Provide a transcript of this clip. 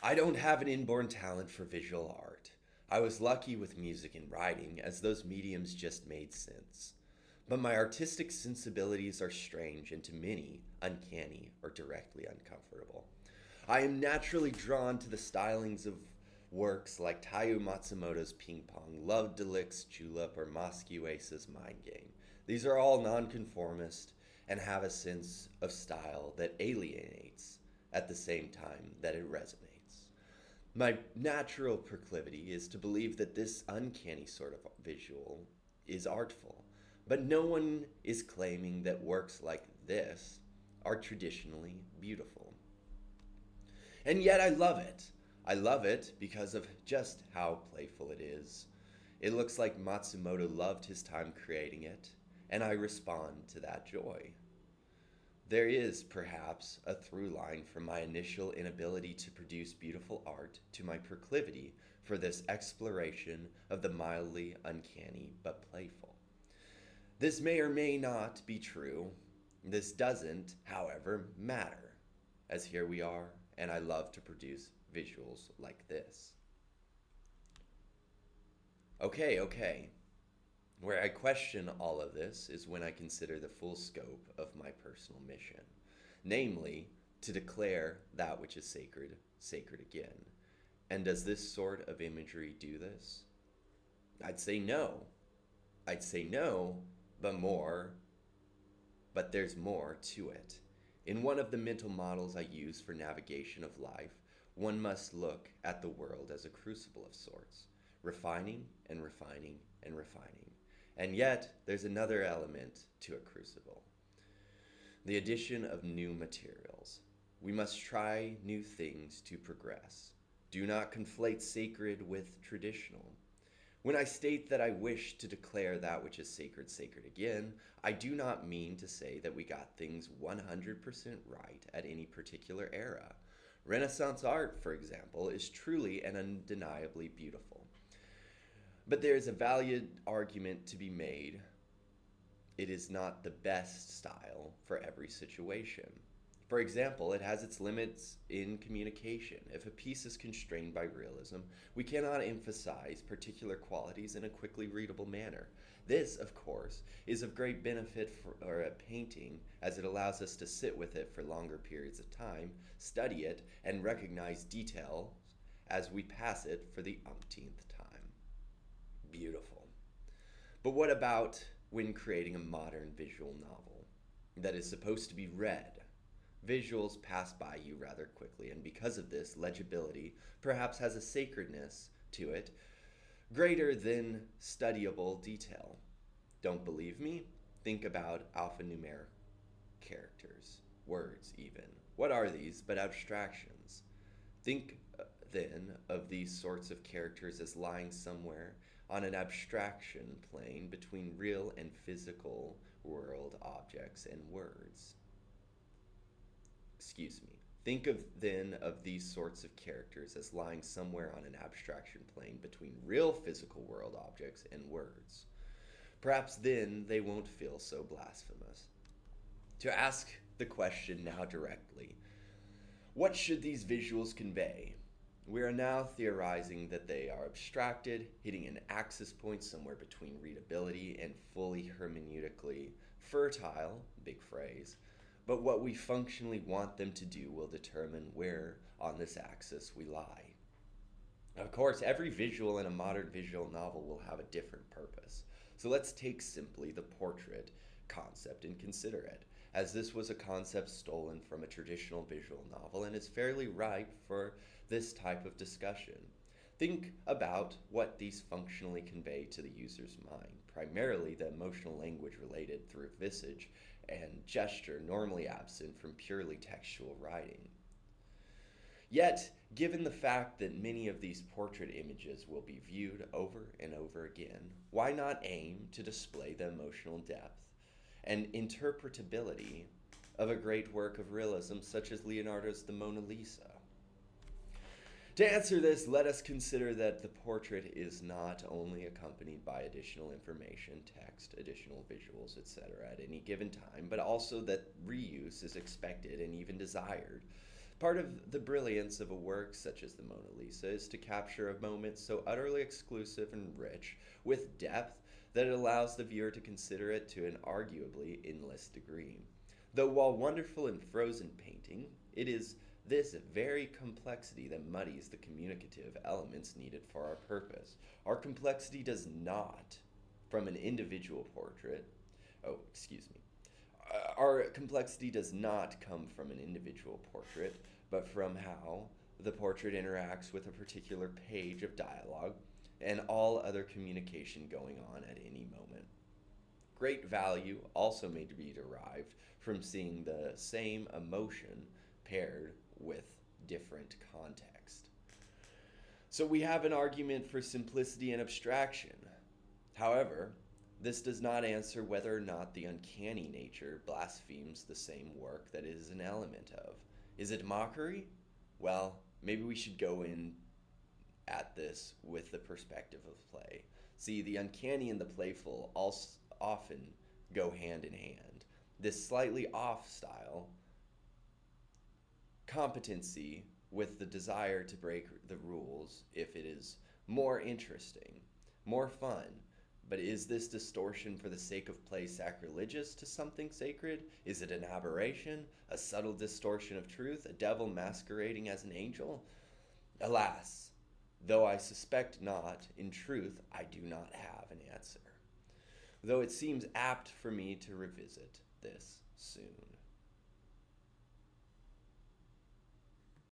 I don't have an inborn talent for visual art. I was lucky with music and writing, as those mediums just made sense. But my artistic sensibilities are strange and to many, uncanny or directly uncomfortable. I am naturally drawn to the stylings of works like Taiyo Matsumoto's Ping Pong, Love Deluxe Julep, or Mosquewace's Mind Game. These are all nonconformist and have a sense of style that alienates at the same time that it resonates. My natural proclivity is to believe that this uncanny sort of visual is artful, but no one is claiming that works like this are traditionally beautiful. And yet I love it. I love it because of just how playful it is. It looks like Matsumoto loved his time creating it, and I respond to that joy. There is, perhaps, a through line from my initial inability to produce beautiful art to my proclivity for this exploration of the mildly uncanny but playful. This may or may not be true. This doesn't, however, matter, as here we are, and I love to produce visuals like this. Okay. Where I question all of this is when I consider the full scope of my personal mission, namely, to declare that which is sacred, sacred again. And does this sort of imagery do this? I'd say no. I'd say no, but there's more to it. In one of the mental models I use for navigation of life, one must look at the world as a crucible of sorts, refining and refining and refining. And yet, there's another element to a crucible: the addition of new materials. We must try new things to progress. Do not conflate sacred with traditional. When I state that I wish to declare that which is sacred, sacred again, I do not mean to say that we got things 100% right at any particular era. Renaissance art, for example, is truly and undeniably beautiful. But there is a valid argument to be made. It is not the best style for every situation. For example, it has its limits in communication. If a piece is constrained by realism, we cannot emphasize particular qualities in a quickly readable manner. This, of course, is of great benefit for a painting, as it allows us to sit with it for longer periods of time, study it, and recognize details as we pass it for the umpteenth time. Beautiful. But what about when creating a modern visual novel that is supposed to be read? Visuals pass by you rather quickly, and because of this, legibility perhaps has a sacredness to it greater than studyable detail. Don't believe me? Think about alphanumeric characters, words even. What are these but abstractions? Think then of these sorts of characters as lying somewhere on an abstraction plane between real and physical world objects and words. Think of then of these sorts of characters as lying somewhere on an abstraction plane between real physical world objects and words. Perhaps then they won't feel so blasphemous. To ask the question now directly, what should these visuals convey? We are now theorizing that they are abstracted, hitting an axis point somewhere between readability and fully hermeneutically fertile, big phrase, but what we functionally want them to do will determine where on this axis we lie. Of course, every visual in a modern visual novel will have a different purpose. So let's take simply the portrait concept and consider it, as this was a concept stolen from a traditional visual novel and is fairly ripe for this type of discussion. Think about what these functionally convey to the user's mind, primarily the emotional language related through visage and gesture normally absent from purely textual writing. Yet, given the fact that many of these portrait images will be viewed over and over again, why not aim to display the emotional depth and interpretability of a great work of realism such as Leonardo's The Mona Lisa? To answer this, let us consider that the portrait is not only accompanied by additional information, text, additional visuals, etc. at any given time, but also that reuse is expected and even desired. Part of the brilliance of a work such as the Mona Lisa is to capture a moment so utterly exclusive and rich, with depth, that it allows the viewer to consider it to an arguably endless degree. Though while wonderful in frozen painting, it is this very complexity that muddies the communicative elements needed for our purpose. Our complexity does not, from an individual portrait, oh, excuse me, our complexity does not come from an individual portrait, but from how the portrait interacts with a particular page of dialogue and all other communication going on at any moment. Great value also may be derived from seeing the same emotion paired with different context. So we have an argument for simplicity and abstraction. However, this does not answer whether or not the uncanny nature blasphemes the same work that it is an element of. Is it mockery? Well, maybe we should go in at this with the perspective of play. See, the uncanny and the playful often go hand in hand. This slightly off style competency with the desire to break the rules if it is more interesting, more fun. But is this distortion for the sake of play sacrilegious to something sacred? Is it an aberration, a subtle distortion of truth, a devil masquerading as an angel? Alas, though I suspect not, in truth I do not have an answer, though it seems apt for me to revisit this soon.